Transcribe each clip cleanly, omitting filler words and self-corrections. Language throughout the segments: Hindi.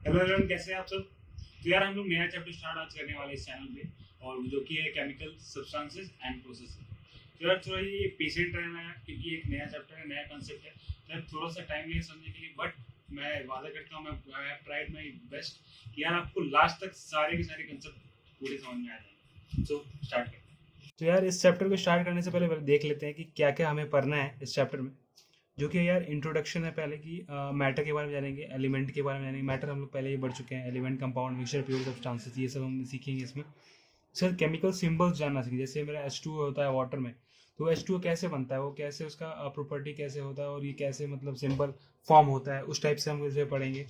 हेलो एवरीवन, कैसे हैं आप सब। तो यार हम लोग नया चैप्टर स्टार्ट आज करने वाले इस चैनल पे, और जो कि है केमिकल सब्सटेंसेस एंड प्रोसेस। तो यार थोड़ा ये पेशेंट रहना है क्योंकि एक नया चैप्टर है, नया कंसेप्ट है, तो यार थोड़ा सा टाइम नहीं समझने के लिए, बट मैं वादा करता हूँ, मैं हैव ट्राइड माई बेस्ट कि यार आपको लास्ट तक सारे के सारे कंसेप्ट पूरे समझ में आ जाएंगे। सो स्टार्ट करते हैं। तो यार इस चैप्टर को स्टार्ट करने से पहले देख लेते हैं कि क्या क्या हमें पढ़ना है इस चैप्टर में। जो कि यार इंट्रोडक्शन है पहले कि मैटर के बारे में जानेंगे, एलिमेंट के बारे में जानेंगे। मैटर हम लोग पहले ही बढ़ चुके हैं, element, compound, mixture, pure substances, ये सब हम सीखेंगे इसमें। सर केमिकल सिंबल्स जानना सीखेंगे, जैसे मेरा H2O होता है वाटर में, तो H2O कैसे बनता है, वो कैसे उसका प्रॉपर्टी कैसे होता है, और ये कैसे मतलब सिंबल फॉर्म होता है, उस टाइप से हम इसे पढ़ेंगे।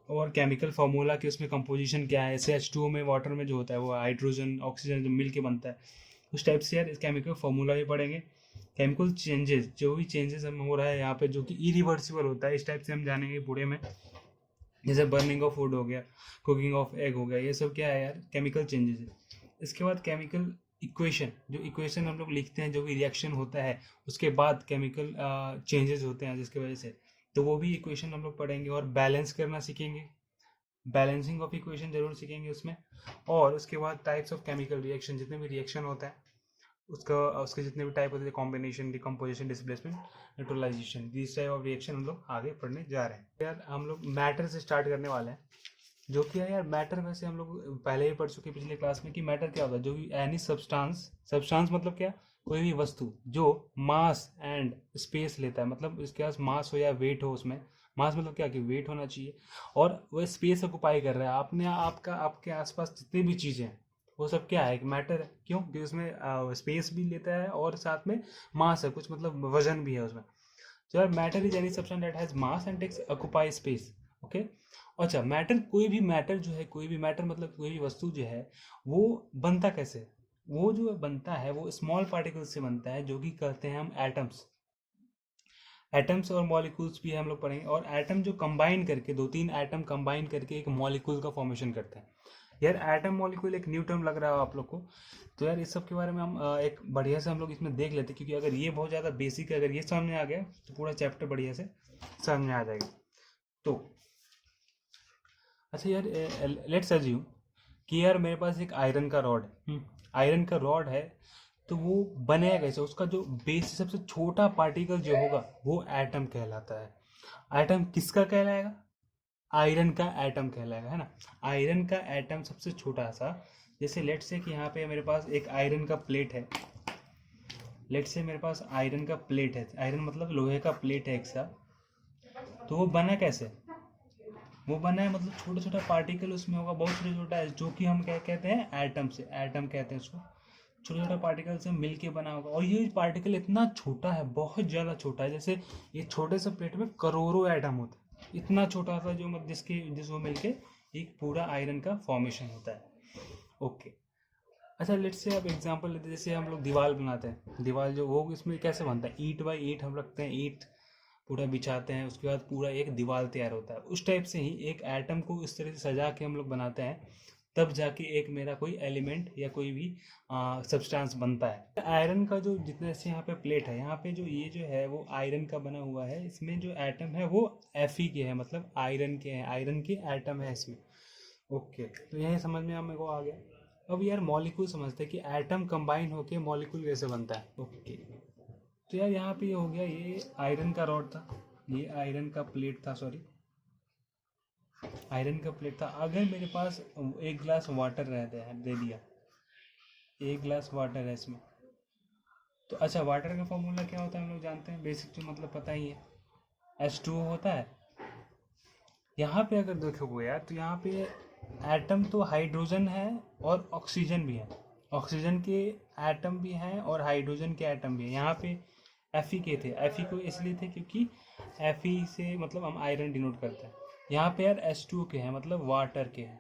और केमिकल फार्मूला की उसमें कंपोजिशन क्या है, जैसे H2O में वाटर में जो होता है वो हाइड्रोजन ऑक्सीजन जो मिल के बनता है, उस टाइप से यार केमिकल फार्मूला भी पढ़ेंगे। केमिकल चेंजेस, जो भी चेंजेस हम हो रहा है यहाँ पे जो कि इरिवर्सिबल होता है, इस टाइप से हम जानेंगे पूरे में। जैसे बर्निंग ऑफ फूड हो गया, कुकिंग ऑफ एग हो गया, ये सब क्या है यार, केमिकल चेंजेस है। इसके बाद केमिकल इक्वेशन, जो इक्वेशन हम लोग लिखते हैं, जो भी रिएक्शन होता है उसके बाद केमिकल चेंजेस होते हैं जिसकी वजह से, तो वो भी इक्वेशन हम लोग पढ़ेंगे। और बैलेंस करना सीखेंगे, बैलेंसिंग ऑफ इक्वेशन जरूर सीखेंगे उसमें। और उसके बाद टाइप्स ऑफ केमिकल रिएक्शन, जितने भी रिएक्शन होता है उसका, उसके जितने भी टाइप होते हैं, combination, decomposition, displacement, neutralization, this type of reaction हम लोग आगे पढ़ने जा रहे हैं। यार हम लोग मैटर से स्टार्ट करने वाले हैं, जो कि है यार मैटर। वैसे हम लोग पहले ही पढ़ चुके हैं पिछले क्लास में कि मैटर क्या होता है। जो भी एनी सब्सटेंस, सब्सटेंस मतलब क्या, कोई भी वस्तु जो मास एंड स्पेस लेता है, मतलब इसके पास मास हो या वेट हो उसमें। मास मतलब क्या कि वेट होना चाहिए, और वह स्पेस ऑक्युपाई कर रहा है आपने, आपका आपके आसपास जितनी भी चीज़ें हैं वो सब क्या है, एक मैटर है। क्यों? क्योंकि उसमें स्पेस भी लेता है और साथ में मास है, कुछ मतलब वजन भी है उसमें। तो यार matter is any substance that has mass and takes occupy space. Okay. अच्छा, मैटर, कोई भी मैटर जो है, कोई भी मैटर मतलब कोई भी वस्तु जो है, वो बनता कैसे है? वो जो बनता है वो स्मॉल पार्टिकल से बनता है, जो कि कहते हैं हम एटम्स। एटम्स और मॉलिक्यूल्स भी हम लोग पढ़ेंगे। और एटम जो कंबाइन करके, दो तीन एटम कंबाइन करके एक मॉलिक्यूल का फॉर्मेशन करते हैं। यार एटम मॉलिक्यूल एक न्यू टर्म लग रहा है आप लोग को, तो यार इस सब के बारे में हम एक बढ़िया से हम लोग इसमें देख लेते हैं, क्योंकि अगर ये बहुत ज़्यादा बेसिक है, अगर ये समझ में आ गया तो पूरा चैप्टर बढ़िया से समझ में आ जाएगा। तो अच्छा यार, लेट्स अज्यूम कि यार मेरे पास एक आयरन का रॉड है। आयरन का रॉड है, तो वो बनेगा कैसे? उसका जो बेस, सबसे छोटा पार्टिकल जो होगा वो एटम कहलाता है। एटम किसका कहलाएगा? आयरन का एटम कहलाएगा, है ना। आयरन का एटम सबसे छोटा सा। जैसे लेट से कि यहाँ पे मेरे पास एक आयरन का प्लेट है। लेट से मेरे पास आयरन का प्लेट है, आयरन मतलब लोहे का प्लेट है एक सा। तो वो बना कैसे? वो बना है मतलब छोटा छोटा पार्टिकल उसमें होगा, बहुत छोटा छोटा है, जो कि हम क्या कहते हैं, एटम से, एटम कहते हैं उसको। छोटा छोटा पार्टिकल से मिल के बना होगा, और ये पार्टिकल इतना छोटा है, बहुत ज़्यादा छोटा है। जैसे ये छोटे से प्लेट में करोड़ों एटम होते हैं, इतना छोटा सा, जो मतलब जिसको मिलके एक पूरा आयरन का फॉर्मेशन होता है। ओके। अच्छा लेट्स से अब एग्जांपल लेते हैं, जैसे हम लोग दीवार बनाते हैं, दीवार जो वो इसमें कैसे बनता है, ईंट बाई ईंट हम रखते हैं, ईंट पूरा बिछाते हैं, उसके बाद पूरा एक दीवार तैयार होता है। उस टाइप से ही एक एटम को इस तरह से सजा के हम लोग बनाते हैं, तब जाके एक मेरा कोई एलिमेंट या कोई भी सब्सटेंस बनता है। आयरन का जो जितना, जैसे यहाँ पे प्लेट है, यहाँ पे जो ये जो है वो आयरन का बना हुआ है, इसमें जो एटम है वो Fe के हैं, मतलब आयरन के हैं, आयरन के एटम है इसमें। ओके, तो यही समझ में मेरे को आ गया। अब यार मॉलिक्यूल समझते हैं कि एटम कंबाइन होके मॉलिक्यूल कैसे बनता है। ओके, तो यार यहाँ पे ये हो गया, ये आयरन का रॉड था, ये आयरन का प्लेट था, सॉरी आयरन का प्लेट था। अगर मेरे पास एक गिलास वाटर रहता है, दे दिया, एक गिलास वाटर है इसमें, तो अच्छा वाटर का फॉर्मूला क्या होता है हम लोग जानते हैं, बेसिक जो मतलब पता ही है, H2O होता है। यहाँ पे अगर देखोगे यार, तो यहाँ पे एटम तो हाइड्रोजन है और ऑक्सीजन भी है, ऑक्सीजन के एटम भी हैं और हाइड्रोजन के एटम भी हैं। यहाँ पे Fe के थे, Fe को इसलिए थे क्योंकि Fe से मतलब हम आयरन डिनोट करते हैं। यहाँ पे यार H2O के हैं, मतलब वाटर के हैं।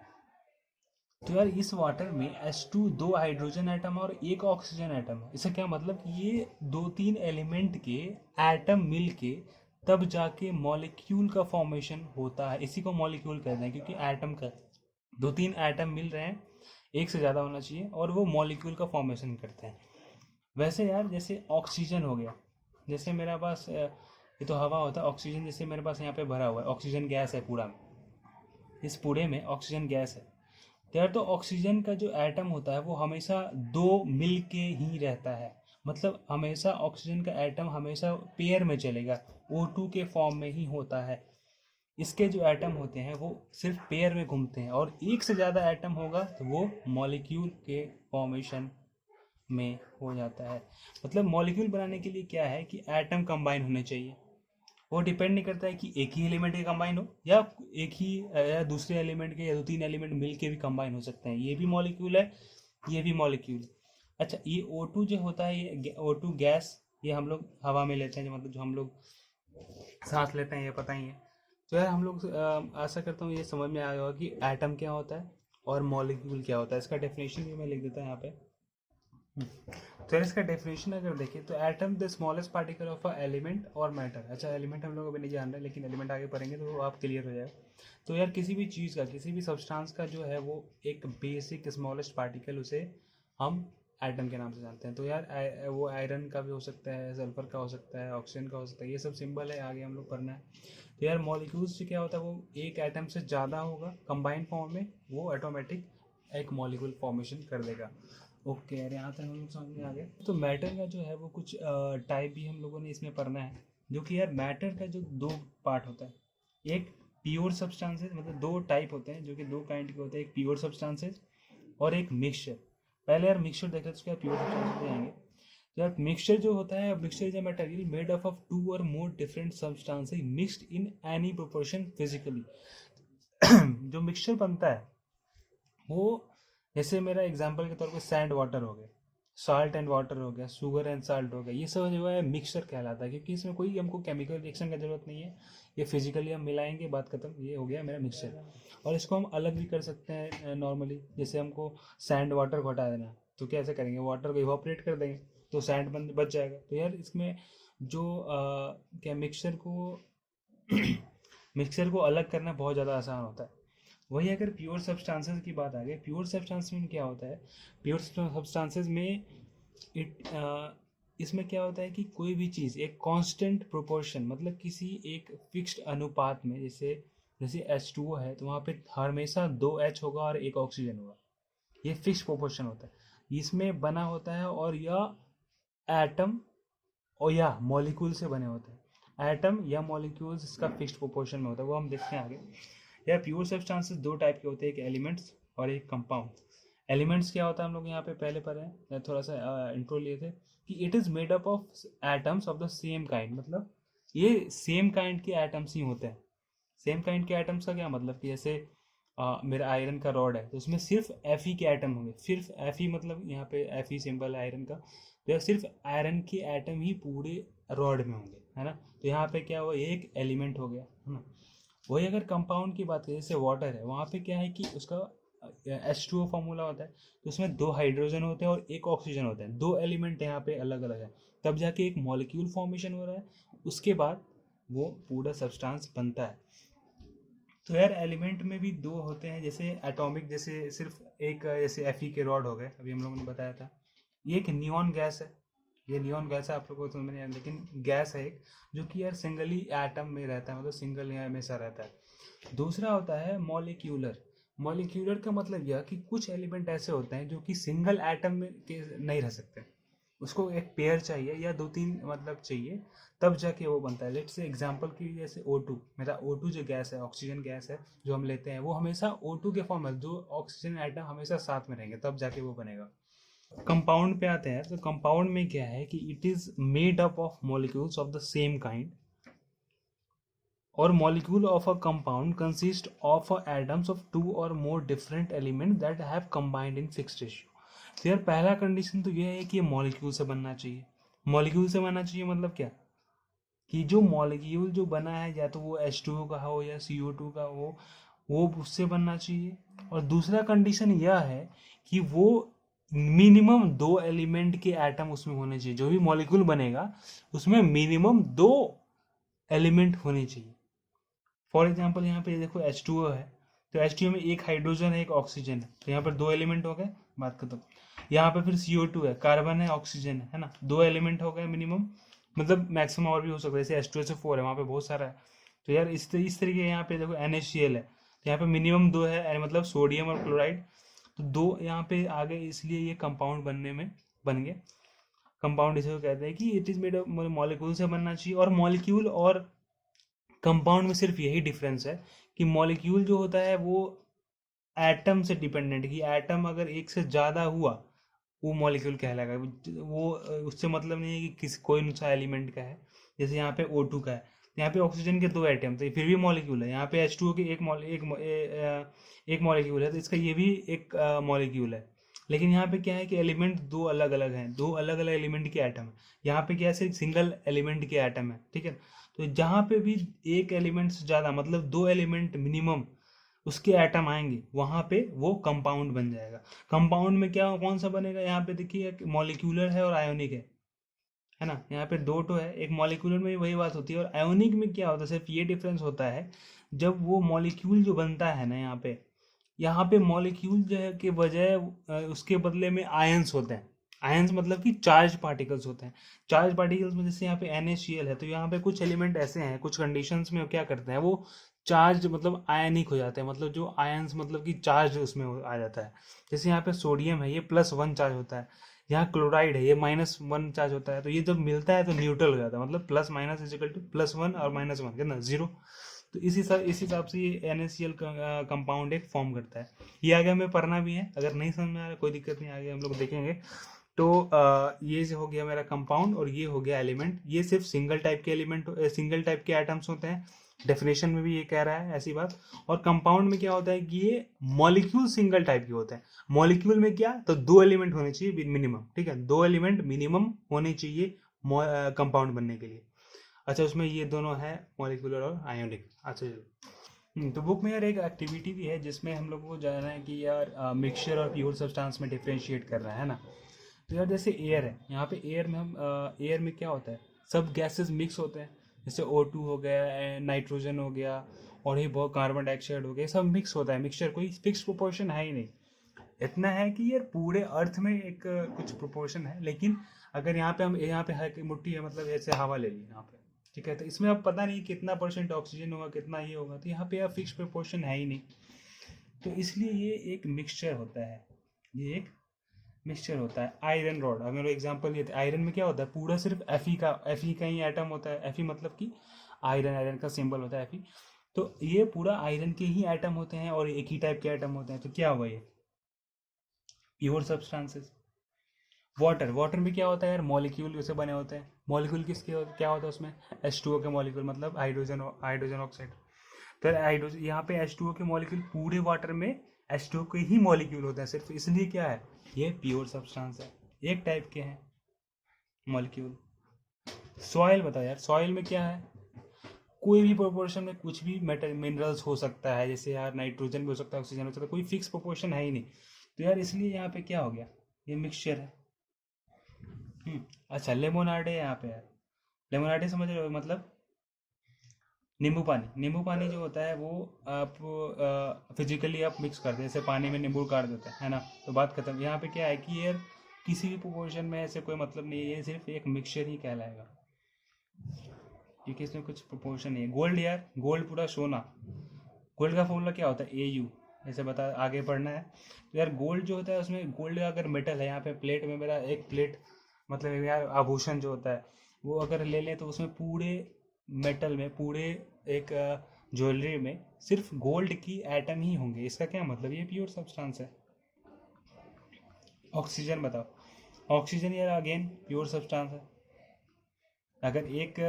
तो यार इस वाटर में H2 दो हाइड्रोजन एटम और एक ऑक्सीजन एटम है। इसका क्या मतलब कि ये दो तीन एलिमेंट के एटम मिल के तब जाके मॉलिक्यूल का फॉर्मेशन होता है। इसी को मॉलिक्यूल कहते हैं, क्योंकि एटम का दो तीन एटम मिल रहे हैं, एक से ज़्यादा होना चाहिए, और वो मॉलिक्यूल का फॉर्मेशन करते हैं। वैसे यार जैसे ऑक्सीजन हो गया, जैसे मेरे पास ये तो हवा होता है, ऑक्सीजन जैसे मेरे पास यहाँ पे भरा हुआ है, ऑक्सीजन गैस है पूरा में, इस पूरे में ऑक्सीजन गैस है। तो यार तो ऑक्सीजन का जो एटम होता है वो हमेशा दो मिल के ही रहता है, मतलब हमेशा ऑक्सीजन का एटम हमेशा पेयर में चलेगा, O2 के फॉर्म में ही होता है। इसके जो एटम होते हैं वो सिर्फ पेयर में घूमते हैं, और एक से ज़्यादा एटम होगा तो वो मॉलिक्यूल के फॉर्मेशन में हो जाता है। मतलब मॉलिक्यूल बनाने के लिए क्या है कि एटम कंबाइन होने चाहिए। वो डिपेंड नहीं करता है कि एक ही एलिमेंट के कंबाइन हो या एक ही या दूसरे एलिमेंट के या दो तीन एलिमेंट मिल के भी कंबाइन हो सकते हैं। ये भी मॉलिक्यूल है, ये भी मॉलिक्यूल है। अच्छा, ये O2 जो होता है, ये O2 गैस, ये हम लोग हवा में लेते हैं, जो मतलब जो हम लोग सांस लेते हैं, ये पता ही है। तो यार हम लोग आशा करता हूँ ये समझ में आया होगा कि एटम क्या होता है और मॉलिक्यूल क्या होता है। इसका डेफिनेशन भी मैं लिख देता हूँ यहाँ पे। तो यार इसका डेफिनेशन अगर देखें तो atom the smallest particle of a element और मैटर। अच्छा, एलिमेंट हम लोग अभी नहीं जान रहे, लेकिन एलिमेंट आगे पढ़ेंगे तो वो आप क्लियर हो जाएगा। तो यार किसी भी चीज़ का, किसी भी सब्सटेंस का जो है वो एक बेसिक स्मॉलेस्ट पार्टिकल, उसे हम एटम के नाम से जानते हैं। तो यार वो आयरन का भी हो सकता है, सल्फर का हो सकता है, ऑक्सीजन का हो सकता है, ये सब सिंबल है, आगे हम लोग पढ़ना है। तो यार मॉलिक्यूल्स से क्या होता है, वो एक एटम से ज़्यादा होगा कंबाइंड फॉर्म में, वो ऑटोमेटिक एक मॉलिक्यूल फॉर्मेशन कर देगा। ओके यार, यहाँ तक हम लोग समझ में आ गए। तो मैटर का जो है वो कुछ टाइप भी हम लोगों ने इसमें पढ़ना है, जो कि यार मैटर का जो दो पार्ट होता है, एक प्योर सब्सटेंसेस, मतलब दो टाइप होते हैं जो कि दो काइंड के होते हैं, एक प्योर सब्सटेंसेस और एक मिक्सचर। पहले यार मिक्सचर देख लेते, उसके बाद प्योर सब्सटेंसेस पे आएंगे। तो यार मिक्सचर जो होता है, mixture is a material made up of two or more different substances mixed in any proportion physically. जो मिक्सचर बनता है वो, जैसे मेरा एग्जांपल के तौर पे सैंड वाटर हो गया, साल्ट एंड वाटर हो गया, शुगर एंड साल्ट हो गया, ये सब जो है मिक्सचर कहलाता है, क्योंकि इसमें कोई हमको केमिकल रिएक्शन का जरूरत नहीं है। ये फिजिकली हम मिलाएंगे, बात खत्म, ये हो गया मेरा मिक्सचर। और इसको हम अलग भी कर सकते हैं नॉर्मली, जैसे हमको सैंड वाटर को हटा देना है तो कैसे करेंगे, वाटर को इवापोरेट कर देंगे तो सैंड बच जाएगा। तो यार इसमें जो क्या मिक्सचर को मिक्सचर को अलग करना बहुत ज़्यादा आसान होता है। वही अगर प्योर सब्सटेंसेस की बात आ गई, प्योर सब्सटेंस में क्या होता है, प्योर सब्सटेंसेस में इट इसमें क्या होता है कि कोई भी चीज़ एक कांस्टेंट प्रोपोर्शन, मतलब किसी एक फिक्स्ड अनुपात में, जैसे जैसे H2O है तो वहाँ पे हमेशा 2 H होगा और 1 ऑक्सीजन होगा, ये फिक्स प्रोपोर्शन होता है, इसमें बना होता है। और यह एटम और या मॉलिक्यूल से बने होते हैं, एटम या मॉलिक्यूल्स इसका फिक्स्ड प्रोपोर्शन में होता है, वो हम देखते हैं आगे। या प्योर सब्सटेंसेस दो टाइप के होते हैं, एक एलिमेंट्स और एक कंपाउंड। एलिमेंट्स क्या होता है हम लोग यहाँ पे पहले पढ़े हैं, थोड़ा सा इंट्रो लिए थे कि it is made up of atoms of the same kind, मतलब ये सेम काइंड के एटम्स ही होते हैं। सेम काइंड के एटम्स का क्या मतलब कि जैसे मेरा आयरन का रॉड है तो उसमें सिर्फ Fe के एटम होंगे, सिर्फ Fe, मतलब यहाँ पे Fe सिंबल है आयरन का, तो सिर्फ आयरन के एटम ही पूरे रॉड में होंगे, है ना। तो यहाँ पे क्या हुआ, एक एलिमेंट हो गया, है ना। वही अगर कंपाउंड की बात करें, जैसे वाटर है, वहाँ पे क्या है कि उसका H2O फॉर्मूला होता है, तो उसमें 2 हाइड्रोजन होते हैं और 1 ऑक्सीजन होता है, दो एलिमेंट यहाँ पे अलग अलग है, तब जाके एक मॉलिक्यूल फॉर्मेशन हो रहा है, उसके बाद वो पूरा सब्सटेंस बनता है। तो यार एलिमेंट में भी दो होते हैं, जैसे एटॉमिक, जैसे सिर्फ एक, जैसे Fe के रॉड हो गए, अभी हम लोगों ने बताया था। ये एक नियॉन गैस है, ये नियॉन गैस है, आप लोगों को समझ में नहीं आया, लेकिन गैस है एक, जो कि यार सिंगल ही एटम में रहता है, मतलब सिंगल यहाँ हमेशा रहता है। दूसरा होता है मॉलिक्यूलर। मॉलिक्यूलर का मतलब यह कि कुछ एलिमेंट ऐसे होते हैं जो कि सिंगल एटम में के नहीं रह सकते, उसको एक पेयर चाहिए या दो तीन मतलब चाहिए, तब जाके वो बनता है। लेट्स से एग्जांपल की, जैसे O2, मेरा O2 जो गैस है, ऑक्सीजन गैस है जो हम लेते हैं, वो हमेशा O2 के फॉर्म में, दो ऑक्सीजन एटम हमेशा साथ में रहेंगे, तब जाके वो बनेगा। कंपाउंड पे आते हैं, तो कंपाउंड में क्या है कि it is made up of molecules of the same kind, और molecule of a compound consist of atoms of two or more different elements that have combined in fixed ratio। तो यार पहला कंडीशन तो यह है कि ये मॉलिक्यूल से बनना चाहिए। मॉलिक्यूल से बनना चाहिए मतलब क्या, कि जो मॉलिक्यूल जो बना है, या तो वो H2O का हो या CO2 का हो, वो उससे बनना चाहिए। और दूसरा कंडीशन यह है कि वो मिनिमम 2 एलिमेंट के एटम उसमें होने चाहिए, जो भी मॉलिक्यूल बनेगा उसमें मिनिमम 2 एलिमेंट होने चाहिए। फॉर एग्जाम्पल यहाँ पे देखो H2O है, तो H2O में एक हाइड्रोजन है, एक ऑक्सीजन है, तो यहाँ पर 2 एलिमेंट हो गए, बात खत्म। यहाँ पे फिर CO2 है, कार्बन है, ऑक्सीजन है ना, 2 एलिमेंट हो गए मिनिमम, मतलब मैक्सिमम और भी हो सकता है, जैसे H2SO4 है, वहाँ पे बहुत सारा है। तो यार इस तरीके यहाँ पे देखो NaCl है, तो यहाँ पे मिनिमम 2 है, यानी मतलब सोडियम और क्लोराइड, तो 2 यहाँ पे आ गए, इसलिए ये कंपाउंड बनने में बन गए। कंपाउंड इसे कहते हैं कि it is made of molecule से बनना चाहिए। और मॉलिक्यूल और कंपाउंड में सिर्फ यही डिफरेंस है कि मॉलिक्यूल जो होता है वो एटम से डिपेंडेंट, कि एटम अगर एक से ज़्यादा हुआ वो मॉलिक्यूल कहलाएगा। वो उससे मतलब नहीं है कि किस कोई सा एलिमेंट का है। जैसे यहाँ पे O2 का है, तो यहाँ पे ऑक्सीजन के 2 एटम थे, फिर भी मॉलिक्यूल है। यहाँ पे H2O के एक मॉलिक्यूल है, तो इसका ये भी एक मॉलिक्यूल है। लेकिन यहाँ पे क्या है कि एलिमेंट 2 अलग अलग हैं, 2 अलग अलग एलिमेंट के एटम है। यहाँ पे क्या है, सिर्फ सिंगल एलिमेंट के एटम है, ठीक है। तो जहाँ पे भी एक एलिमेंट से ज़्यादा, मतलब 2 एलिमेंट मिनिमम उसके एटम आएंगे, वहां पे वो कंपाउंड बन जाएगा। कंपाउंड में क्या कौन सा बनेगा, यहाँ पे देखिए मॉलिक्यूलर है और आयोनिक है ना। यहाँ पे 2 तो है, एक मॉलिक्यूलर में भी वही बात होती है, और आयोनिक में क्या होता है, सिर्फ ये डिफरेंस होता है जब वो मॉलिक्यूल जो बनता है ना, यहाँ पे मॉलिक्यूल जो है के बजाय उसके बदले में आयंस होते हैं। आयंस मतलब कि चार्ज पार्टिकल्स होते हैं। चार्ज पार्टिकल्स में जैसे यहाँ पे NaCl है, तो यहाँ पे कुछ एलिमेंट ऐसे हैं, कुछ कंडीशंस में क्या करते हैं, वो चार्ज मतलब आयनिक हो जाते हैं, मतलब जो आयंस मतलब कि चार्ज उसमें आ जाता है। जैसे यहाँ पे सोडियम है, ये +1 चार्ज होता है। यहाँ क्लोराइड है, ये -1 चार्ज होता है। तो ये जब मिलता है तो न्यूट्रल हो जाता है, मतलब plus minus is equal to +1 और -1 कितना 0। तो इस हिसाब से ये NaCl कंपाउंड एक फॉर्म करता है। ये आगे हमें पढ़ना भी है, अगर नहीं समझ में आ रहा कोई दिक्कत नहीं, आगे हम लोग देखेंगे। तो ये जो हो गया मेरा कंपाउंड, और ये हो गया एलिमेंट। ये सिर्फ सिंगल टाइप के एलिमेंट, सिंगल टाइप के एटम्स होते हैं। डेफिनेशन में भी ये कह रहा है ऐसी बात। और कंपाउंड में क्या होता है कि ये मॉलिक्यूल सिंगल टाइप के होते हैं। मॉलिक्यूल में क्या, तो 2 एलिमेंट होने चाहिए मिनिमम, ठीक है, 2 एलिमेंट मिनिमम होने चाहिए कंपाउंड बनने के लिए। अच्छा, उसमें ये दोनों है मॉलिक्यूलर और आयोनिक। अच्छा तो बुक में यार एक एक्टिविटी भी है जिसमें हम लोग को जानना है कि यार मिक्सचर और प्योर सब्सटेंस में डिफ्रेंशिएट करना है ना। तो यार जैसे एयर है, यहाँ पे एयर में हम एयर में क्या होता है, सब गैसेस मिक्स होते हैं। जैसे O2 हो गया, नाइट्रोजन हो गया, और ये बहुत कार्बन डाइऑक्साइड हो गया, सब मिक्स होता है। मिक्सचर कोई फिक्स प्रोपोर्शन है ही नहीं। इतना है कि यार पूरे अर्थ में एक कुछ प्रोपोर्शन है, लेकिन अगर यहाँ पे है मुट्ठी है, मतलब ऐसे हवा ले ली यहाँ पे, ठीक है, तो इसमें अब पता नहीं कितना % ऑक्सीजन होगा, कितना ये होगा, तो यहाँ पे यार फिक्स प्रोपोर्शन है ही नहीं। तो इसलिए ये एक मिक्सचर होता है, ये एक मिक्सचर होता है। आयरन रॉड, अगर एग्जांपल लेते हैं, आयरन में क्या होता है, पूरा सिर्फ Fe का ही एटम होता है। Fe मतलब कि आयरन का सिंबल होता है Fe। तो ये पूरा आयरन के ही एटम होते हैं, और एक ही टाइप के एटम होते हैं। तो क्या हुआ, ये प्योर सब्सटेंसेस। वाटर में क्या होता है यार, मॉलिक्यूल से बने होते हैं। मॉलिक्यूल क्या होता है उसमें, H2O के मॉलिक्यूल, मतलब हाइड्रोजन ऑक्साइड। तो हाइड्रोजन, यहाँ पे H2O के मॉलिक्यूल पूरे वाटर में H2O के ही मॉलिक्यूल होते हैं सिर्फ, इसलिए क्या है, ये प्योर सब्सटेंस है, एक टाइप के हैं मॉलिक्यूल। सॉइल बताओ यार, सॉइल में क्या है, कोई भी प्रोपोर्शन में कुछ भी मेटल मिनरल्स हो सकता है। जैसे यार नाइट्रोजन भी हो सकता है, ऑक्सीजन हो सकता है, कोई फिक्स प्रोपोर्शन है ही नहीं। तो यार इसलिए यहाँ पे क्या हो गया, ये मिक्सचर है। अच्छा, लेमोनार्डे यहाँ पे है। लेमोनार्डे समझ रहे हो, मतलब नींबू पानी जो होता है वो आप फिजिकली आप मिक्स करते हैं, जैसे पानी में नींबू काट देते हैं, है ना, तो बात खत्म। यहाँ पे क्या है कि यार किसी भी प्रोपोर्शन में ऐसे कोई मतलब नहीं है, ये सिर्फ एक मिक्सचर ही कहलाएगा, क्योंकि इसमें कुछ प्रोपोर्शन नहीं है। गोल्ड यार, गोल्ड पूरा सोना। गोल्ड का फॉर्मूला क्या होता है, AU, ऐसे बता, आगे पढ़ना है। तो यार गोल्ड जो होता है, उसमें गोल्ड का अगर मेटल है, यहाँ पे प्लेट में मेरा एक प्लेट, मतलब यार आभूषण जो होता है, वो अगर ले लें तो उसमें पूरे मेटल में, पूरे एक ज्वेलरी में सिर्फ गोल्ड की एटम ही होंगे। इसका क्या मतलब, ये प्योर सब्सटेंस है। ऑक्सीजन बताओ, ऑक्सीजन यार अगेन प्योर सब्सटेंस है। अगर एक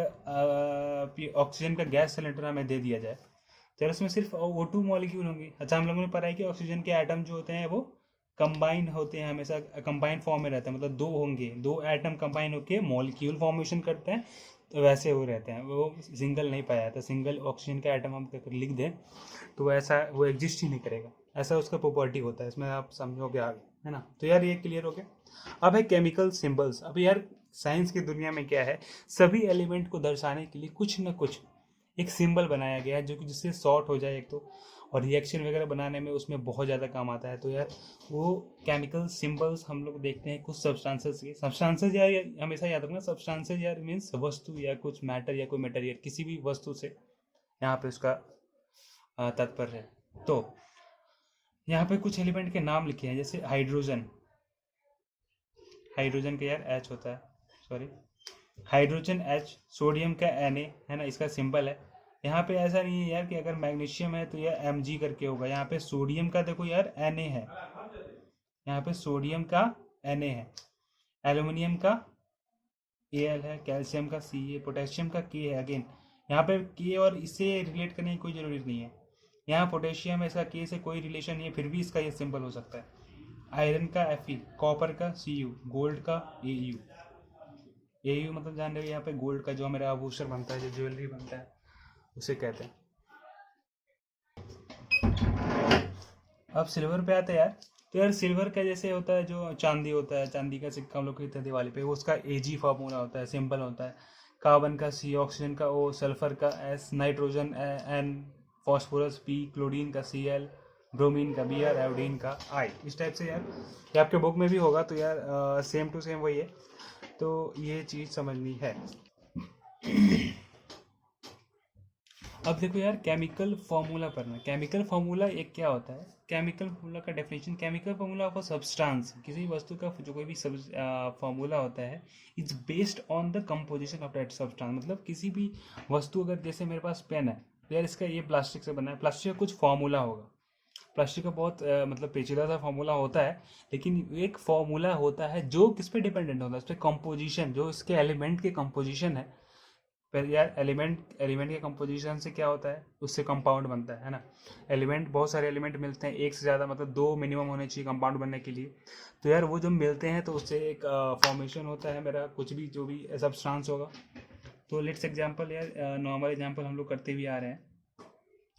ऑक्सीजन का गैस सिलेंडर हमें दे दिया जाए, तो उसमें सिर्फ O2 मॉलिक्यूल होंगे। अच्छा, हम लोगों ने पढ़ा है कि ऑक्सीजन के एटम जो होते हैं वो कंबाइन होते हैं, हमेशा कंबाइन फॉर्म में रहते हैं, मतलब 2 होंगे, 2 एटम कंबाइन होके मॉलिक्यूल फॉर्मेशन करते हैं, तो वैसे वो रहते हैं, वो सिंगल नहीं पाया जाता। सिंगल ऑक्सीजन का एटम हम अगर लिख दें तो ऐसा वो एग्जिस्ट ही नहीं करेगा, ऐसा उसका प्रॉपर्टी होता है। इसमें आप समझोगे आगे, है ना। तो यार ये क्लियर हो गया। अब है केमिकल सिंबल्स। अब यार साइंस की दुनिया में क्या है, सभी एलिमेंट को दर्शाने के लिए कुछ ना कुछ एक सिंबल बनाया गया है, जो कि जिससे शॉर्ट हो जाए एक तो, और रिएक्शन वगैरह बनाने में उसमें बहुत ज़्यादा काम आता है। तो यार वो केमिकल सिंबल्स हम लोग देखते हैं कुछ सब्सटेंसेस के। सब्सटेंसेस यार हमेशा याद रखना, सब्सटेंसेस यार मीन्स वस्तु या कुछ मैटर या कोई मटेरियल, किसी भी वस्तु से यहाँ पे उसका तात्पर्य है। तो यहाँ पे कुछ एलिमेंट के नाम लिखे हैं, जैसे हाइड्रोजन, हाइड्रोजन का यार H होता है, सॉरी, हाइड्रोजन H, सोडियम का Na है ना, इसका सिंबल है। यहाँ पे ऐसा नहीं है यार कि अगर मैग्नीशियम है तो यह Mg करके होगा, यहाँ पे सोडियम का देखो यार Na है, यहाँ पे सोडियम का Na है, एल्युमिनियम का Al है, कैल्शियम का Ca, पोटेशियम का K है। अगेन यहाँ पे K और इसे रिलेट करने की कोई ज़रूरत नहीं है, यहाँ पोटेशियम है, इसका K से कोई रिलेशन नहीं है, फिर भी इसका ये सिंबल हो सकता है। आयरन का Fe, कॉपर का Cu, गोल्ड का Au। Au मतलब जान रहे हो, यहाँ पे गोल्ड का जो हमारा आभूषण बनता है, जो ज्वेलरी बनता है, उसे कहते हैं। अब सिल्वर पे आते हैं यार, तो यार सिल्वर का जैसे होता है जो चांदी होता है, चांदी का सिक्का हम लोग खरीदते हैं दिवाली पे, वो उसका Ag फार्मूला होता है, सिंपल होता है। कार्बन का C, ऑक्सीजन का O, सल्फर का S, nitrogen N, phosphorus P, chlorine का Cl, ब्रोमीन का Br, आयोडीन का I। इस टाइप से यार ये आपके बुक में भी होगा, तो यार सेम टू सेम वही है, तो ये चीज़ समझनी है। अब देखो यार केमिकल फार्मूला पढ़ना। केमिकल फार्मूला एक क्या होता है, केमिकल फार्मूला का definition, chemical formula of a substance, किसी वस्तु का जो कोई भी फार्मूला होता है, it's based on the composition of that substance. मतलब किसी भी वस्तु, अगर जैसे मेरे पास पेन है तो यार इसका ये प्लास्टिक से बना है, प्लास्टिक का कुछ फार्मूला होगा, प्लास्टिक का बहुत मतलब पेचीदा सा फार्मूला होता है, लेकिन एक फार्मूला होता है जो किस पे डिपेंडेंट होता है, उस पर कंपोजिशन, जो इसके एलिमेंट के कंपोजिशन है। फिर यार एलिमेंट के कंपोजिशन से क्या होता है, उससे कंपाउंड बनता है ना। एलिमेंट, बहुत सारे एलिमेंट मिलते हैं, एक से ज़्यादा, मतलब 2 मिनिमम होने चाहिए कंपाउंड बनने के लिए। तो यार वो जब मिलते हैं तो उससे एक फॉर्मेशन होता है मेरा, कुछ भी जो भी सब्सटेंस होगा। तो लेट्स एग्जांपल यार, नॉर्मल एग्जांपल हम लोग करते भी आ रहे हैं।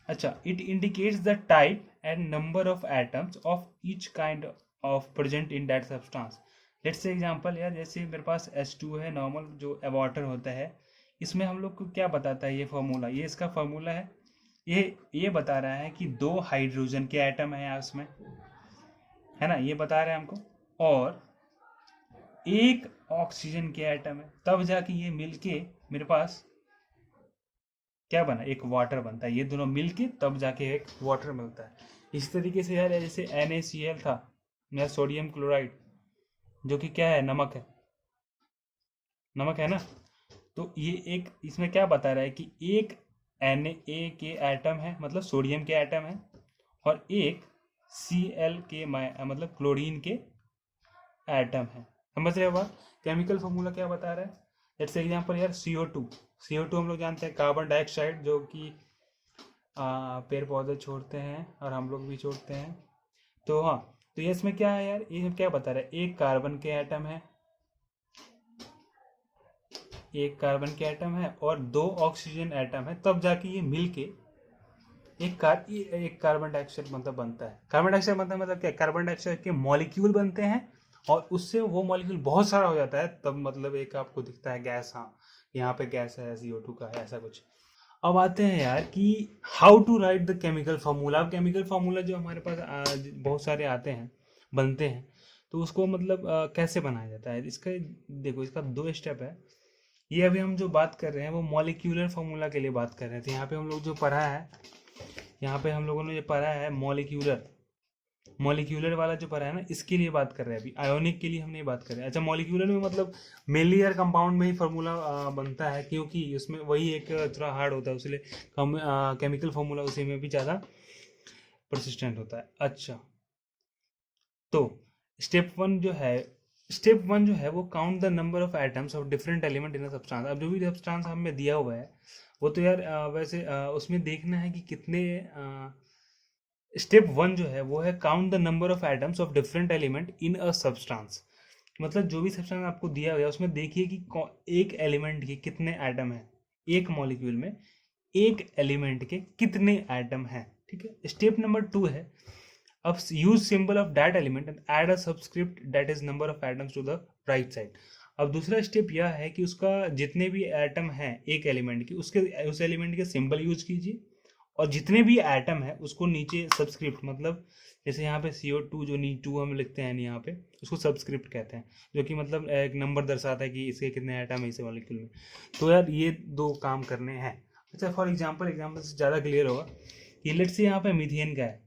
अच्छा, it indicates the type and number of atoms of each kind of present in that substance. Let's say example यार, जैसे मेरे पास H2 है, नॉर्मल जो वाटर होता है, इसमें हम लोग को क्या बताता है ये फार्मूला, ये इसका फार्मूला है, ये बता रहा है कि 2 हाइड्रोजन के एटम है यहाँ इसमें, है ना, ये बता रहा है हमको, और 1 ऑक्सीजन के एटम है, तब जाके ये मिलके मेरे पास क्या बना, एक वाटर बनता है। ये दोनों मिलके तब जाके एक वाटर मिलता है। इस तरीके से यार, जैसे NaCl था या सोडियम क्लोराइड, जो कि क्या है, नमक है, नमक है ना। तो ये एक इसमें क्या बता रहा है कि एक Na के एटम है, मतलब सोडियम के एटम है, और एक Cl के मतलब क्लोरीन के एटम है। समझ रहे हो बात? केमिकल फॉर्मूला क्या बता रहा है? जैसे एग्जांपल यार CO2 हम लोग जानते हैं कार्बन डाइऑक्साइड, जो कि पेड़ पौधे छोड़ते हैं और हम लोग भी छोड़ते हैं। तो हाँ, तो ये इसमें क्या है यार, ये क्या बता रहा है, एक कार्बन के एटम है, एक कार्बन के एटम है और 2 ऑक्सीजन एटम है, तब जाके ये मिलके एक कार्बन डाइऑक्साइड मतलब बनता है। कार्बन डाइऑक्साइड बनता है मतलब क्या, कार्बन डाइऑक्साइड के मॉलिक्यूल बनते हैं और उससे वो मॉलिक्यूल बहुत सारा हो जाता है, तब मतलब एक आपको दिखता है गैस। हाँ, यहाँ पे गैस है, CO2 का है, ऐसा कुछ। अब आते हैं यार कि how to write the chemical formula. अब केमिकल फार्मूला जो हमारे पास बहुत सारे आते हैं, बनते हैं, तो उसको मतलब कैसे बनाया जाता है, इसका देखो, इसका 2 स्टेप है। ये अभी हम जो बात कर रहे हैं वो मॉलिक्यूलर फार्मूला के लिए बात कर रहे थे। यहाँ पे हम लोग जो पढ़ा है, यहाँ पे हम लोगों ने जो पढ़ा है मॉलिक्यूलर वाला जो पढ़ा है ना, इसके लिए बात कर रहे हैं। अभी आयोनिक के लिए हम नहीं बात कर रहे हैं। अच्छा, मॉलिक्यूलर में मतलब मेनली यार कंपाउंड में ही फार्मूला बनता है, क्योंकि उसमें वही एक थोड़ा हार्ड होता है, इसलिए केमिकल फार्मूला उसी में भी ज़्यादा परसिस्टेंट होता है। अच्छा, तो स्टेप वन जो है वो count the number of atoms of different element in a substance. अब जो भी सब्सटेंस हमें दिया हुआ है वो तो यार वैसे उसमें देखना है कि कितने स्टेप 1 जो है वो है count the number of atoms of different element in a substance. मतलब जो भी सब्सटेंस आपको दिया गया उसमें देखिए कि एक एलिमेंट के कितने एटम है, एक मॉलिक्यूल में एक एलिमेंट के कितने एटम हैं। ठीक है। स्टेप नंबर 2 है, अब use symbol of that element and add a subscript that is number of atoms to the right side. अब दूसरा स्टेप यह है कि उसका जितने भी एटम हैं एक एलिमेंट के, उसके उस एलिमेंट के सिंबल यूज कीजिए, और जितने भी एटम है उसको नीचे सबस्क्रिप्ट, मतलब जैसे यहाँ पे CO2 जो 2 हम लिखते हैं यहाँ पे, उसको सबस्क्रिप्ट कहते हैं, जो कि मतलब एक नंबर दर्शाता है कि इसके कितने एटम है इस मॉलिक्यूल में। तो यार ये 2 काम करने हैं। अच्छा, फॉर एग्जांपल से ज़्यादा क्लियर होगा। कि लेट्स से यहाँ पे मीथेन का है,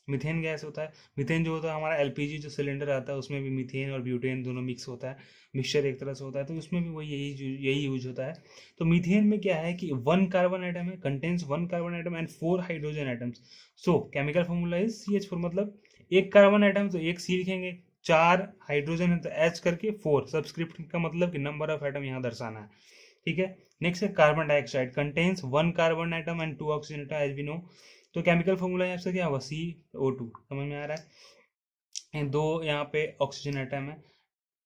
मीथेन गैस होता है। मीथेन जो होता है हमारा एलपीजी जो सिलेंडर आता है उसमें भी मीथेन और ब्यूटेन दोनों मिक्स होता है, मिक्सचर एक तरह से होता है, तो उसमें भी वही यही यूज होता है। तो मीथेन में क्या है कि 1 कार्बन आइटम है, contains 1 carbon atom and 4 hydrogen items. So chemical formula is CH4, मतलब एक कार्बन आइटम तो एक सी लिखेंगे, 4 हाइड्रोजन है तो H करके 4 सबस्क्रिप्ट का मतलब कि नंबर ऑफ आइटम यहाँ दर्शाना है, ठीक है। नेक्स्ट है carbon dioxide, contains 1 carbon atom and 2 oxygen atom as we know. तो केमिकल फॉर्मूला यहाँ से क्या होगा, CO2, समझ में आ रहा है। दो यहाँ पे ऑक्सीजन आइटम है।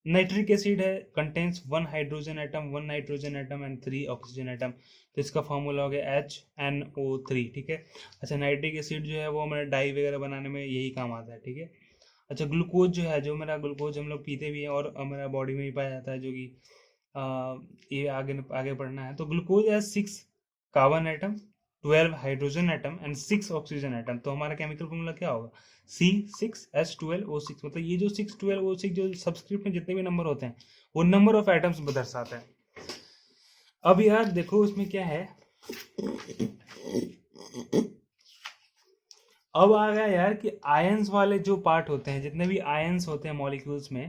नाइट्रिक एसिड है, contains 1 hydrogen atom 1 nitrogen item and 3 oxygen atom, तो इसका फॉर्मूला हो गया HNO3, ठीक है। अच्छा, नाइट्रिक एसिड जो है वो हमारे डाई वगैरह बनाने में यही काम आता है, ठीक है। अच्छा, ग्लूकोज जो है, जो मेरा ग्लूकोज हम लोग पीते भी हैं और हमारा बॉडी में ही पाया जाता है, जो कि ये आगे आगे पढ़ना है। तो ग्लूकोज है 6 carbon atom 12 hydrogen atom and 6 oxygen atom, तो हमारा केमिकल फॉर्मूला क्या होगा, C6H12O6, मतलब ये जो 612O6 जो सबस्क्रिप्ट में जितने भी नंबर होते हैं वो नंबर ऑफ आइटम्स दर्शाता है। अब यार देखो इसमें क्या है, अब आ गया यार कि आयंस वाले जो पार्ट होते हैं, जितने भी आयंस होते हैं मॉलिक्यूल्स में,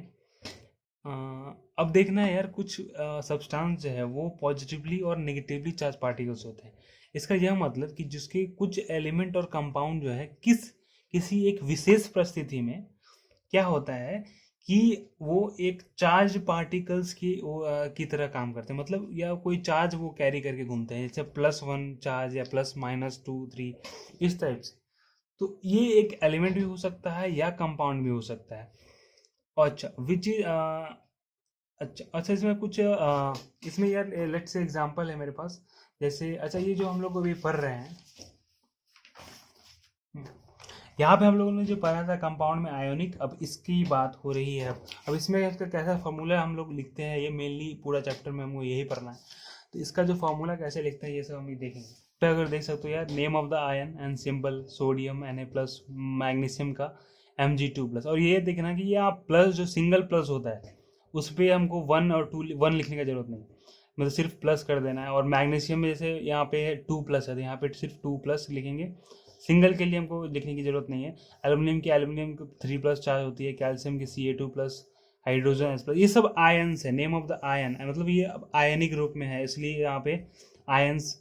अब देखना है यार कुछ सब्सटेंस जो है वो पॉजिटिवली और नेगेटिवली चार्ज पार्टिकल्स होते हैं। इसका यह मतलब कि जिसके कुछ एलिमेंट और कंपाउंड जो है किसी एक विशेष परिस्थिति में क्या होता है कि वो एक चार्ज पार्टिकल्स की तरह काम करते हैं, मतलब या कोई चार्ज वो कैरी करके घूमते हैं, जैसे +1 चार्ज या +-2 3 इस टाइप से। तो ये एक एलिमेंट भी हो सकता है या कंपाउंड भी हो सकता है। अच्छा विच इज अच्छा इसमें कुछ इसमें यार लेट्स से एग्जांपल है मेरे पास, जैसे अच्छा ये जो हम लोग अभी पढ़ रहे हैं, यहाँ पे हम लोगों ने जो पढ़ा था कंपाउंड में आयोनिक, अब इसकी बात हो रही है। अब इसमें इसका कैसा फार्मूला हम लोग लिखते हैं, ये मेनली पूरा चैप्टर में हमको यही पढ़ना है, तो इसका जो फार्मूला कैसे लिखते हैं ये सब हम ही देखेंगे। तो अगर देख सकते हो यार, name of the ion and symbol sodium Na+, magnesium का Mg2+, और ये देखना कि ये आप प्लस जो सिंगल प्लस होता है उस पर हमको 1 और 2 1 लिखने का जरूरत नहीं, मतलब सिर्फ प्लस कर देना है। और मैग्नीशियम में जैसे यहाँ पे 2+ है तो यहाँ पे सिर्फ 2+ लिखेंगे, सिंगल के लिए हमको लिखने की जरूरत नहीं है। एल्यूमिनियम की 3+ चार्ज होती है, कैल्शियम की Ca2+, हाइड्रोजन H+, ये सब आयंस है, नेम ऑफ द आयन, मतलब ये अब आयनिक रूप में है इसलिए यहाँ पे आयंस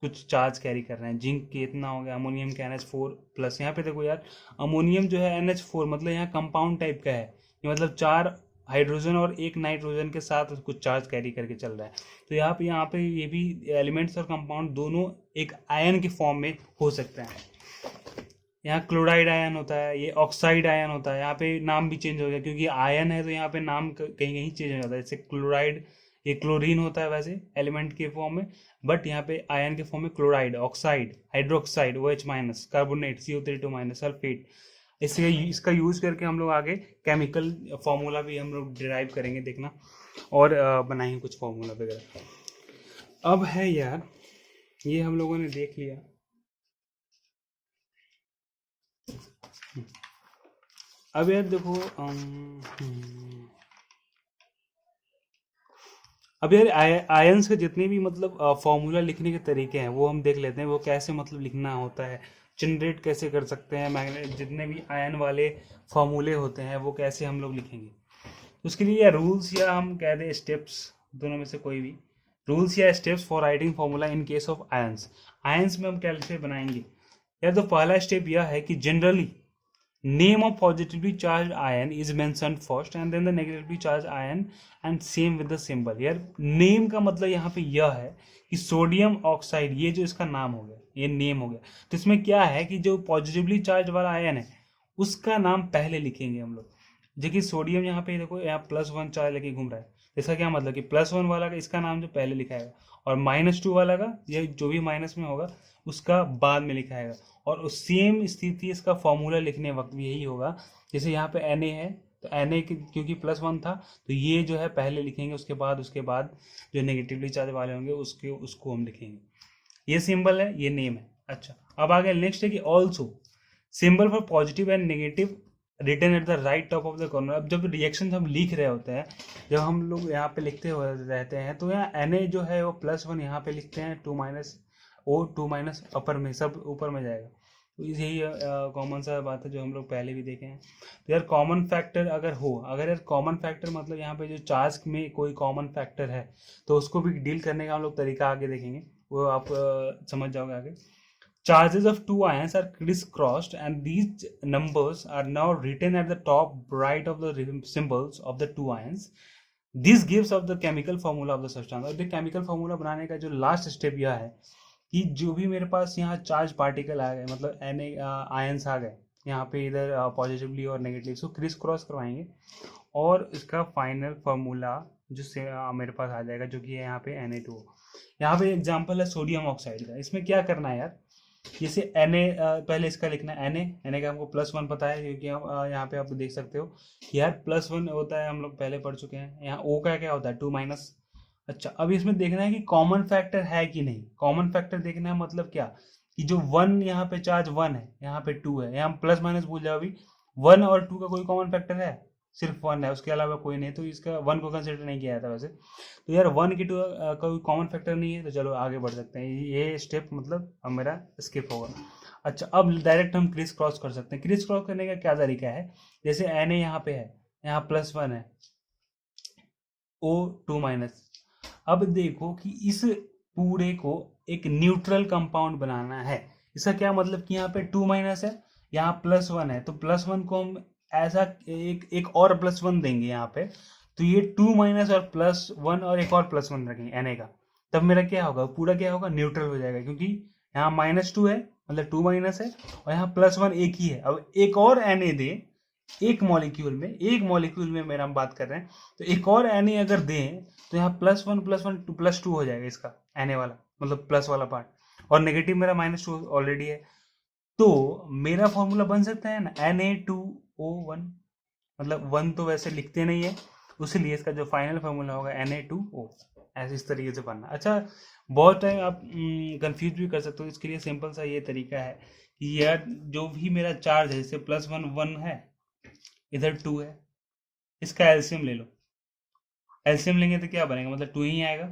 कुछ चार्ज कैरी कर रहे हैं। जिंक के इतना हो गया, अमोनियम का NH4+, यहाँ पे देखो यार अमोनियम जो है NH4, मतलब यहाँ कंपाउंड टाइप का है, ये मतलब 4 हाइड्रोजन और 1 नाइट्रोजन के साथ कुछ चार्ज कैरी करके चल रहा है। तो यहाँ पे ये भी एलिमेंट्स और कंपाउंड दोनों एक आयन के फॉर्म में हो सकते हैं। यहाँ क्लोराइड आयन होता है, ये ऑक्साइड आयन होता है, यहाँ पे नाम भी चेंज हो गया क्योंकि आयन है तो यहाँ पे नाम कहीं कहीं चेंज हो जाता है। जैसे क्लोराइड ये क्लोरीन होता है वैसे एलिमेंट के फॉर्म में, बट यहाँ पे आयन के फॉर्म में chloride, oxide, hydroxide OH-, carbonate CO32-, sulphate, इससे इसका यूज करके हम लोग आगे केमिकल फॉर्मूला भी हम लोग डिराइव करेंगे, देखना, और बनाएंगे कुछ फॉर्मूला वगैरह। अब है यार ये हम लोगों ने देख लिया, अब यार देखो अब यार आयंस के जितने भी मतलब फॉर्मूला लिखने के तरीके हैं वो हम देख लेते हैं, वो कैसे मतलब लिखना होता है, जनरेट कैसे कर सकते हैं, जितने भी आयन वाले फॉर्मूले होते हैं वो कैसे हम लोग लिखेंगे। उसके लिए या रूल्स या हम कह दें स्टेप्स, दोनों में से कोई भी, रूल्स या steps for writing formula in case of ions. Ions में हम कैसे बनाएंगे यार, तो पहला स्टेप यह है कि generally name of positively charged ion is mentioned first and then the negatively charged ion and same with the symbol। यार नेम का मतलब यहाँ पे यह है कि सोडियम ऑक्साइड, ये जो इसका नाम हो गया, ये नेम हो गया, तो इसमें क्या है कि जो पॉजिटिवली चार्ज वाला आयन है उसका नाम पहले लिखेंगे हम लोग। देखिए सोडियम यहाँ पे देखो, यहाँ +1 चार्ज लेके घूम रहा है, इसका क्या मतलब कि +1 वाला का इसका नाम जो पहले लिखाएगा, और -2 वाला का ये जो भी माइनस में होगा उसका बाद में लिखाएगा। और सेम स्थिति इसका फॉर्मूला लिखने वक्त भी यही होगा, जैसे यहाँ पे Na है तो Na क्योंकि +1 था तो ये जो है पहले लिखेंगे, उसके बाद जो नेगेटिवली चार्ज वाले होंगे उसको हम लिखेंगे। ये सिंबल है, ये नेम है। अच्छा अब आगे नेक्स्ट है कि also symbol for positive and negative written at the right top of the corner. अब जब रिएक्शन हम लिख रहे होते हैं, जब हम लोग यहाँ पे लिखते हुए रहते हैं तो यहाँ Na जो है वो +1 यहाँ पे लिखते हैं, 2- O2- अपर में, सब ऊपर में जाएगा, यही कॉमन सा बात है जो हम लोग पहले भी देखे हैं। तो यार कॉमन फैक्टर अगर यार कॉमन फैक्टर मतलब यहाँ पे जो चार्ज में कोई कॉमन फैक्टर है तो उसको भी डील करने का हम लोग तरीका आगे देखेंगे, वो आप समझ जाओगे आगे। Charges of two ions are crisscrossed and these numbers are now written at the top right of the symbols of the two ions. This gives of the chemical formula of the substance. और ये chemical formula बनाने का जो लास्ट स्टेप यह है कि जो भी मेरे पास यहाँ चार्ज पार्टिकल आ गए, मतलब आयंस आ गए यहाँ पे इधर पॉजिटिवली और नेगेटिवली, इसको क्रिस क्रॉस करवाएंगे और इसका फाइनल फार्मूला जिससे मेरे पास आ जाएगा, जो कि है यहाँ पे Na2O। यहाँ पे एग्जांपल है सोडियम ऑक्साइड का। इसमें क्या करना है यार, जैसे Na पहले इसका लिखना है Na का हमको +1 पता है, क्योंकि यहाँ पे आप देख सकते हो कि यार +1 होता है, हम लोग पहले पढ़ चुके हैं। यहाँ O का क्या होता है 2-। अच्छा, अब इसमें देखना है कि कॉमन फैक्टर है कि नहीं। कॉमन फैक्टर देखना है मतलब क्या, कि जो 1 यहाँ पे चार्ज 1 है, यहाँ पे 2 है, यहाँ प्लस माइनस भूल जाओ। अभी 1 और 2 का कोई कॉमन फैक्टर है, सिर्फ 1 है, उसके अलावा कोई नहीं, तो इसका 1 को कंसिडर नहीं किया जाता वैसे। तो यार 1 की 2 का कोई कॉमन फैक्टर नहीं है, तो चलो आगे बढ़ सकते हैं। ये स्टेप मतलब अब मेरा स्किप होगा। अच्छा, अब डायरेक्ट हम क्रिस क्रॉस कर सकते हैं। क्रिस क्रॉस करने का क्या तरीका है, जैसे Na यहाँ पे है, यहाँ +1 है, O2-। अब देखो कि इस पूरे को एक न्यूट्रल कंपाउंड बनाना है। इसका क्या मतलब कि यहाँ पे 2- है, यहाँ +1 है, तो +1 को हम ऐसा एक और +1 देंगे यहाँ पे, तो ये 2- और +1 और एक और +1 रखेंगे Na का, तब मेरा क्या होगा, पूरा क्या होगा, न्यूट्रल हो जाएगा। क्योंकि यहाँ -2 है मतलब 2- है, और यहाँ +1 एक ही है। अब एक और Na दे एक मॉलिक्यूल में मेरा हम बात कर रहे हैं, तो एक और Na अगर दें तो यहाँ +1 +1 +2 हो जाएगा इसका Na वाला, मतलब प्लस वाला पार्ट, और नेगेटिव मेरा -2 ऑलरेडी है। तो मेरा फॉर्मूला बन सकता है ना Na2O1, मतलब 1 तो वैसे लिखते नहीं है, उसलिए इसका जो फाइनल फार्मूला होगा Na2O, ऐसे इस तरीके से बनना। अच्छा, बहुत टाइम आप कंफ्यूज भी कर सकते हो, इसके लिए सिंपल सा ये तरीका है कि यार जो भी मेरा चार्ज है, जैसे +1 1 है, इधर 2 है, इसका एलसीएम ले लो। एलसीएम लेंगे तो क्या बनेगा, मतलब 2 ही आएगा।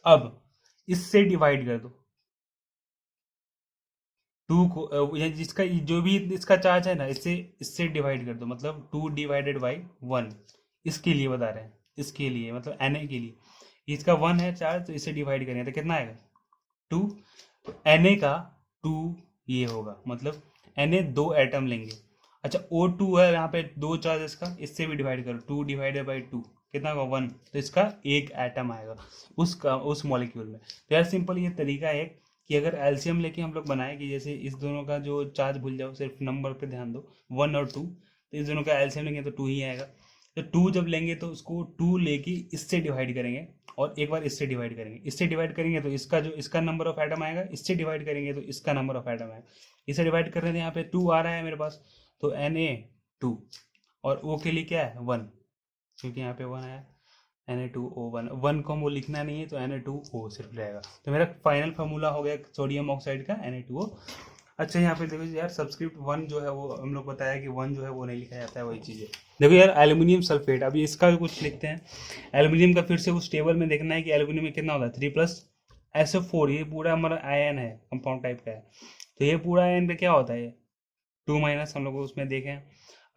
अब इससे डिवाइड कर दो 2 को, जिसका जो भी इसका चार्ज है ना, इससे डिवाइड कर दो, मतलब 2 डिवाइडेड बाई 1। इसके लिए बता रहे हैं, इसके लिए मतलब Na के लिए, इसका 1 है चार्ज, तो इससे डिवाइड करेंगे तो कितना आएगा 2। तो Na का 2 ये होगा, मतलब Na 2 एटम लेंगे। अच्छा, O2 है यहाँ पे 2 चार्ज, इसका इससे भी डिवाइड करो, 2 डिवाइडेड बाई 2 कितना होगा 1, तो इसका एक एटम आएगा उस मॉलिक्यूल में। तो यार सिंपल ये तरीका है कि अगर एलसीएम लेके हम लोग बनाए, कि जैसे इस दोनों का जो चार्ज भूल जाओ, सिर्फ नंबर पे ध्यान दो 1 और 2, तो इस दोनों का एलसीएम लेंगे तो 2 ही आएगा। तो 2 जब लेंगे तो उसको 2 लेके इससे डिवाइड करेंगे, और एक बार इससे डिवाइड करेंगे। इससे डिवाइड करेंगे तो इसका नंबर ऑफ एटम आएगा, इससे डिवाइड करेंगे तो इसका नंबर ऑफ एटम आएगा। इसे डिवाइड कर रहे हैं, यहाँ पे 2 आ रहा है मेरे पास, तो Na2, और O के लिए क्या है 1, क्योंकि यहाँ पे 1 आया, Na2O1। 1 को हमको लिखना नहीं है, तो Na2O सिर्फ रहेगा। तो मेरा फाइनल फार्मूला हो गया सोडियम ऑक्साइड का Na2O। अच्छा, यहाँ पे देखो यार, सब्सक्रिप्ट 1 जो है वो हम लोग बताया कि 1 जो है वो नहीं लिखा जाता है, वही चीज़ है। देखो यार, एल्यूमिनियम सल्फेट, अभी इसका भी कुछ लिखते हैं। एल्यूमिनियम का फिर से उस टेबल में देखना है कि एल्यूमिनियम में कितना होता है 3+SO4। ये पूरा हमारा आयन है, कंपाउंड टाइप का है, तो ये पूरा आयन पे क्या होता है 2- हम लोग उसमें देखें।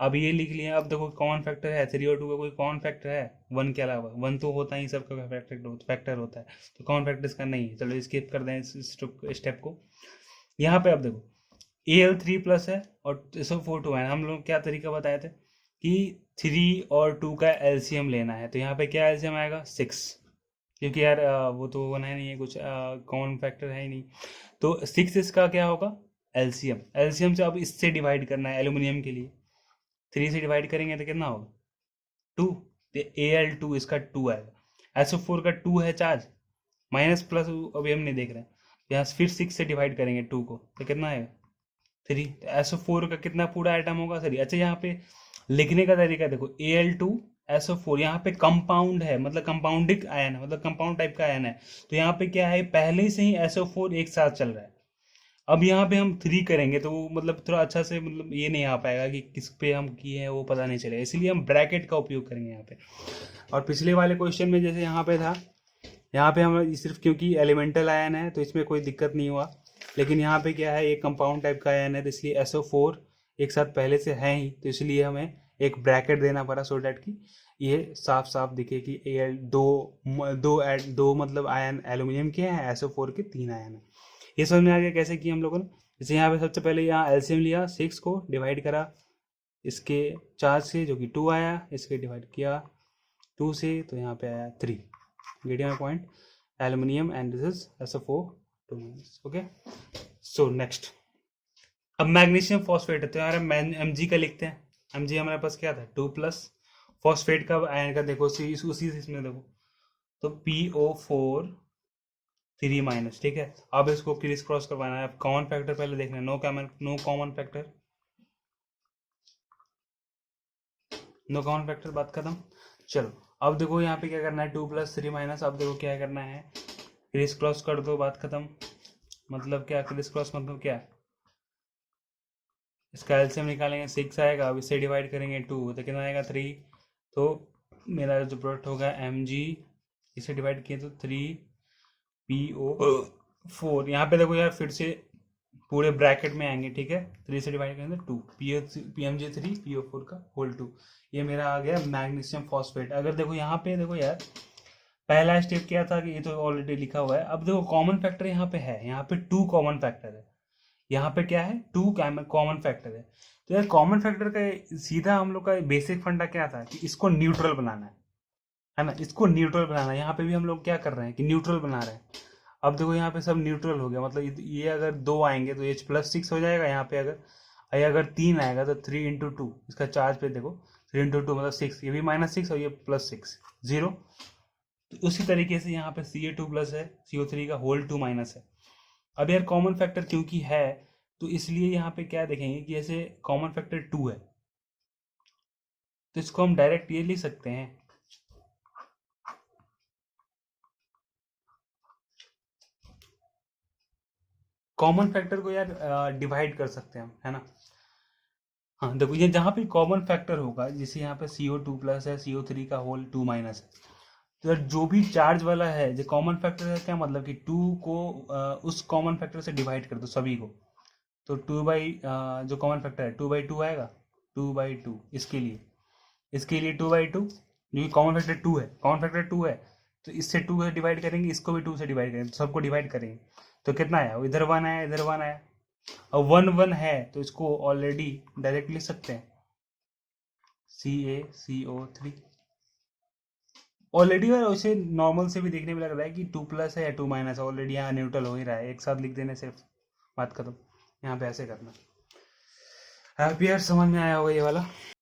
अब ये लिख लिया। अब देखो कॉमन फैक्टर है 3 और 2 का, कोई कॉमन फैक्टर है 1 के अलावा, 1 तो होता ही सबका फैक्टर होता है, तो कॉमन फैक्टर इसका नहीं है। चलो स्किप कर दें इस स्टेप को। यहाँ पे अब देखो Al3+ है और SO4 2 है। हम लोग क्या तरीका बताए थे कि 3 और 2 का एलसीएम लेना है, तो यहाँ पे क्या एलसीएम आएगा 6, क्योंकि यार वो तो बना नहीं है, कुछ कॉमन फैक्टर है ही नहीं, तो 6 इसका क्या होगा एलसीएम। एलसीएम से अब इससे डिवाइड करना है एल्यूमिनियम के लिए, 3 से डिवाइड करेंगे तो कितना होगा 2, तो Al2 इसका 2 आएगा। SO4 का 2 है चार्ज, माइनस प्लस अभी हम नहीं देख रहे हैं, यहाँ फिर 6 से डिवाइड करेंगे 2 को, तो कितना आएगा 3। तो SO4 का कितना पूरा आइटम होगा 3। अच्छा, यहाँ पे लिखने का तरीका देखो, Al2SO4 यहाँ पे कंपाउंड है, मतलब कंपाउंडिक आयन है, मतलब कंपाउंड टाइप का आयन है, तो यहाँ पे क्या है पहले से ही SO4 एक साथ चल रहा है। अब यहाँ पे हम 3 करेंगे तो मतलब थोड़ा अच्छा से, मतलब ये नहीं आ पाएगा कि किस पे हम किए हैं, वो पता नहीं चलेगा, इसलिए हम ब्रैकेट का उपयोग करेंगे यहाँ पे। और पिछले वाले क्वेश्चन में जैसे यहाँ पे था, यहाँ पे हम सिर्फ क्योंकि एलिमेंटल आयन है तो इसमें कोई दिक्कत नहीं हुआ, लेकिन यहाँ पे क्या है, ये कंपाउंड टाइप का आयन है, तो इसलिए SO4 एक साथ पहले से है ही, तो इसलिए हमें एक ब्रैकेट देना पड़ा सो डैट कि ये साफ साफ दिखे कि Al दो मतलब आयन एल्यूमिनियम के हैं, SO4 के 3 आयन हैं। ये समझ में आ गया कैसे किया हम लोगों ने। जैसे यहाँ पे सबसे पहले यहाँ एलसीएम लिया, 6 को डिवाइड करा इसके चार्ज से जो कि 2 आया, इसके डिवाइड किया 2 से तो यहाँ पे आया 3। Get my point, aluminium and this is SO4 2 minus. Okay, so next अब मैग्नीशियम फॉस्फेट है, तो यार हम Mg का लिखते हैं। Mg हमारे पास क्या था 2 प्लस, फॉस्फेट का आयन का देखो उसी इसमें देखो तो PO4 3 माइनस, ठीक है। अब इसको क्रिस क्रॉस करवाना है, कॉमन फैक्टर पहले देखना है, no common factor, no common factor, बात खत्म। चलो अब देखो यहाँ पे क्या करना है, 2 प्लस 3 माइनस, अब देखो क्या करना है, क्रिस क्रॉस कर दो, बात खत्म। मतलब क्या क्रिस क्रॉस मतलब क्या, इसका एलसीएम निकालेंगे 6 आएगा, अब इससे डिवाइड करेंगे 2 तो कितना आएगा 3, तो मेरा जो प्रोडक्ट होगा Mg, इसे डिवाइड किए तो 3PO4। यहाँ पे देखो यार फिर से पूरे ब्रैकेट में आएंगे, ठीक है, 3 से डिवाइड करेंगे 2, PMG3 PO4 का होल 2, ये मेरा आ गया मैग्नीशियम फॉस्फेट। अगर देखो यहाँ पे देखो यार, पहला स्टेप क्या था कि ये तो ऑलरेडी लिखा हुआ है, अब देखो कॉमन फैक्टर यहाँ पे है, यहाँ पे 2 कॉमन फैक्टर है, यहाँ पे क्या है 2 कॉमन फैक्टर है। तो यार कॉमन फैक्टर का सीधा हम लोग का बेसिक फंडा क्या था कि इसको न्यूट्रल बनाना है ना, इसको न्यूट्रल बनाना है। यहाँ पे भी हम लोग क्या कर रहे हैं कि न्यूट्रल बना रहे हैं। अब देखो यहाँ पे सब न्यूट्रल हो गया, मतलब ये अगर 2 आएंगे तो H+6 हो जाएगा, यहाँ पे अगर 3 आएगा तो 3 इंटू 2, इसका चार्ज पे देखो 3 इंटू 2 मतलब 6, ये भी -6 और ये +6 0। तो उसी तरीके से यहाँ पे Ca2 प्लस है, CO3 का होल 2 माइनस है। अब यार कॉमन फैक्टर क्योंकि है तो इसलिए यहाँ पे क्या देखेंगे कि ऐसे कॉमन फैक्टर 2 है, तो इसको हम डायरेक्ट ये लिख सकते हैं, कॉमन फैक्टर को यार डिवाइड कर सकते हैं हम, है ना। हाँ देखो ये जहाँ पे कॉमन फैक्टर होगा, जैसे यहाँ पे CO2 प्लस है, CO3 का होल 2 माइनस है, तो यार जो भी चार्ज वाला है जो कॉमन फैक्टर है, क्या मतलब कि 2 को उस कॉमन फैक्टर से डिवाइड कर दो सभी को, तो 2 बाई जो कॉमन फैक्टर है 2/2 आएगा, 2/2 इसके लिए 2/2, जो कि कॉमन फैक्टर 2 है, कॉमन फैक्टर 2 है तो इससे 2 से डिवाइड करेंगे, इसको भी 2 से डिवाइड करेंगे, तो सबको डिवाइड करेंगे तो कितना आया, इधर 1 आया, इधर 1 आया। अब 1 1 है तो इसको ऑलरेडी डायरेक्ट लिख सकते हैं CaCO3 ऑलरेडी। और उसे नॉर्मल से भी देखने में लग रहा है कि 2 प्लस है या 2 माइनस है, ऑलरेडी यहाँ न्यूट्रल हो ही रहा है, एक साथ लिख देने से बात खत्म। यहाँ पे ऐसे करना। हैप्पी यार, समझ में आया होगा ये वाला।